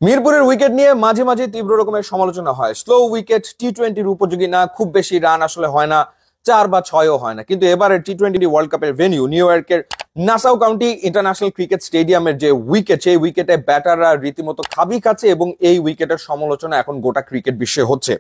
মিরপুরের উইকেট নিয়ে মাঝে মাঝে তীব্র রকমের সমালোচনা হয়। স্লো উইকেট টি-20 উপযোগী না, খুব বেশি রান আসলে হয় না, 4 বা 6ও হয় না। কিন্তু এবারের টি-20 ওয়ার্ল্ড কাপের ভেন্যু নিউ ইয়র্কের নাসাউ কাউন্টি ইন্টারন্যাশনাল ক্রিকেট স্টেডিয়ামের যে উইকেট, সেই উইকেটে ব্যাটাররা রীতিমতো খাবি খাচ্ছে এবং এই উইকেটের সমালোচনা এখন গোটা ক্রিকেট বিশ্বে হচ্ছে।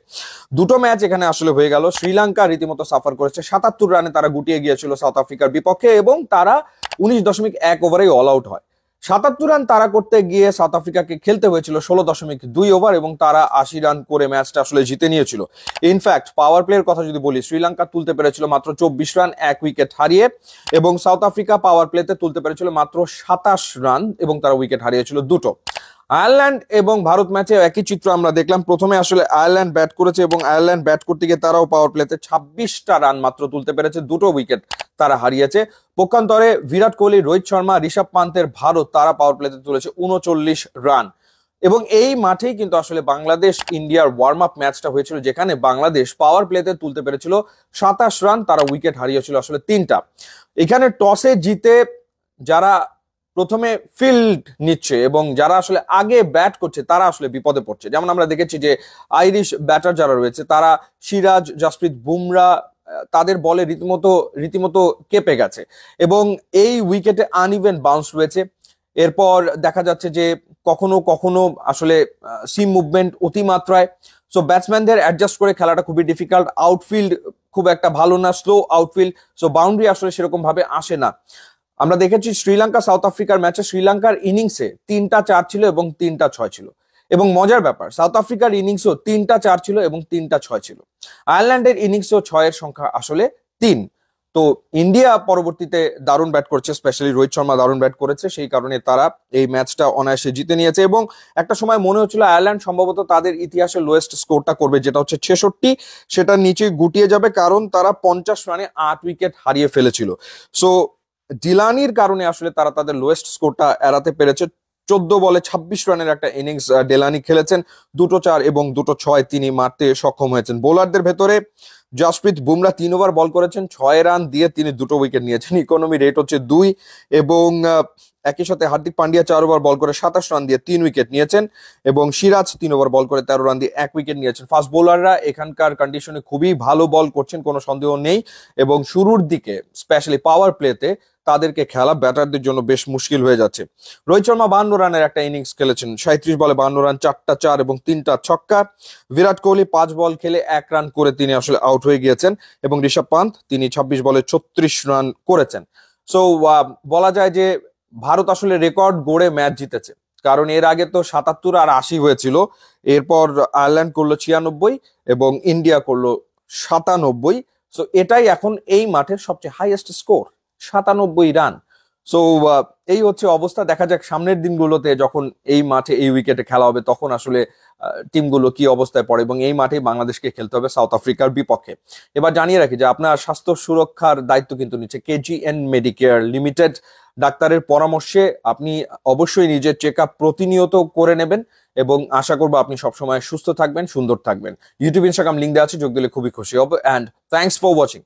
দুটো ম্যাচ এখানে আসলে হয়ে গেল। শ্রীলঙ্কা রীতিমতো সাফার করেছে, 77 রানে তারা গুটিয়ে গিয়েছিল সাউথ আফ্রিকার বিপক্ষে এবং তারা 19.1 ওভারেই অল আউট হয়। 77 রান তারা করতে গিয়ে সাউথ আফ্রিকাকে খেলতে হয়েছিল 16.2 ওভার এবং তারা 80 রান করে ম্যাচটা আসলে জিতে নিয়েছিল। ইনফ্যাক্ট পাওয়ার প্লের কথা যদি বলি, শ্রীলঙ্কা তুলতে পেরেছিল মাত্র 24 রান 1 উইকেট হারিয়ে, এবং সাউথ আফ্রিকা পাওয়ার প্লেতে তুলতে পেরেছিল মাত্র 27 রান এবং তারা উইকেট হারিয়েছিল দুটো। আয়ারল্যান্ড এবং ভারত ম্যাচে একই চিত্র আমরা দেখলাম। প্রথমে আসলে আয়ারল্যান্ড ব্যাট করেছে এবং আয়ারল্যান্ড ব্যাট করতে গিয়ে তারাও পাওয়ার প্লেতে 26টা রান মাত্র তুলতে পেরেছে, দুটো উইকেট তারা হারিয়েছে। পক্ষান্তরে বিরাট কোহলি, রোহিত শর্মা, ঋষভ পান্তের ভারত তারা পাওয়ার প্লেতে তুলেছে 39 রান। এবং এই মাঠেই কিন্তু আসলে বাংলাদেশ ইন্ডিয়ার ওয়ার্ম আপ ম্যাচটা হয়েছিল, যেখানে বাংলাদেশ পাওয়ার প্লেতে তুলতে পেরেছিল 27 রান, তারা উইকেট হারিয়েছিল আসলে 3টা। এখানে টসে জিতে যারা প্রথমে ফিল্ড নিচ্ছে এবং যারা আসলে আগে ব্যাট করছে তারা আসলে বিপদে পড়ছে। যেমন আমরা দেখেছি যে আইরিশ ব্যাটার যারা রয়েছে তারা সিরাজ, জাসপ্রীত বুমরা, তাদের বলে রীতিমতো কেঁপে গেছে এবং এই উইকেটে আনইভেন বাউন্স রয়েছে। এরপর দেখা যাচ্ছে যে কখনো কখনো আসলে সিম মুভমেন্ট অতিমাত্রায়, সো ব্যাটসম্যানদের অ্যাডজাস্ট করে খেলাটা খুবই ডিফিকাল্ট। আউটফিল্ড খুব একটা ভালো না, স্লো আউটফিল্ড, সো বাউন্ডারি আসলে সেরকম ভাবে আসে না। আমরা দেখেছি শ্রীলঙ্কা সাউথ আফ্রিকার ম্যাচে শ্রীলঙ্কার ইনিংসে 3টা 4 ছিল এবং 3টা 6 ছিল, এবং মজার ব্যাপার সাউথ আফ্রিকার ইনিংসও 3টা 4 ছিল এবং 3টা 6 ছিল। আয়ারল্যান্ডের ইনিংসও 6-এর সংখ্যা আসলে 3। তো ইন্ডিয়া পরবর্তীতে দারুণ ব্যাট করছে, স্পেশালি রোহিত শর্মা দারুণ ব্যাট করেছে, সেই কারণে তারা এই ম্যাচটা অনায়াসে জিতে নিয়েছে। এবং একটা সময় মনে হচ্ছিল আয়ারল্যান্ড সম্ভবত তাদের ইতিহাসে লোয়েস্ট স্কোরটা করবে, যেটা হচ্ছে 66, সেটা নিচে গুটিয়ে যাবে, কারণ তারা 50 রানে 8 উইকেট হারিয়ে ফেলেছিল। সো ডিলানির কারণে আসলে তারা তাদের লোয়েস্ট স্কোরটা এড়াতে পেরেছে। 14 বলে 26 রানের একটা ইনিংস ডেলানি খেলেছেন, 2টো 4 এবং 2টো 6 তিনি মারতে সক্ষম হয়েছেন। বোলারদের ভেতরে জাসপ্রীত বুমরা 3 ওভার বল করেছেন, 6 রান দিয়ে তিনি 2টো উইকেট নিয়েছেন, ইকোনমি রেট হচ্ছে 2। এবং একই সাথে হার্দিক পান্ডিয়া 4 ওভার বল করে 27 রান দিয়ে 3 উইকেট নিয়েছেন, এবং সিরাজ 3 ওভার বল করে 13 রান দিয়ে 1 উইকেট নিয়েছেন। ফাস্ট বোলাররা এখানকার কন্ডিশনে খুবই ভালো বল করছেন, কোনো সন্দেহ নেই, এবং শুরুর দিকে স্পেশালি পাওয়ার প্লেতে তাদেরকে খেলা ব্যাটারদের জন্য বেশ মুশকিল হয়ে যাচ্ছে। রোহিত শর্মা 52 রানের একটা ইনিংস খেলেছেন, 37 বলে 52 রান, 4টা 4 এবং 3টা ছক্কা। বিরাট কোহলি 5 বল খেলে 1 রান করে তিনি আসলে আউট হয়ে গিয়েছেন, এবং ঋষভ পান্ত তিনি 26 বলে 36 রান করেছেন। সো বলা যায় যে ভারত আসলে রেকর্ড গড়ে ম্যাচ জিতেছে, কারণ এর আগে তো 77 আর 80 হয়েছিল, এরপর আয়ারল্যান্ড করলো 96 এবং ইন্ডিয়া করলো 97। সো এটাই এখন এই মাঠের সবচেয়ে হাইয়েস্ট স্কোর, 97 রান। সো এই হচ্ছে অবস্থা। দেখা যাক সামনের দিনগুলোতে যখন এই মাঠে এই উইকেটে খেলা হবে তখন আসলে টিমগুলো কি অবস্থায় পড়ে, এবং এই মাঠে বাংলাদেশকে খেলতে হবে সাউথ আফ্রিকার বিপক্ষে। এবার জানিয়ে রাখি যে আপনার স্বাস্থ্য সুরক্ষার দায়িত্ব কিন্তু নিচ্ছে কেজিএন মেডিকেয়ার লিমিটেড। ডাক্তারের পরামর্শে আপনি অবশ্যই নিজের চেক আপ প্রতিনিয়ত করে নেবেন, এবং আশা করবো আপনি সবসময় সুস্থ থাকবেন, সুন্দর থাকবেন। ইউটিউব, ইনস্টাগ্রাম লিঙ্ক দেওয়া আছে, যোগ দিলে খুবই খুশি হব। And thanks for watching.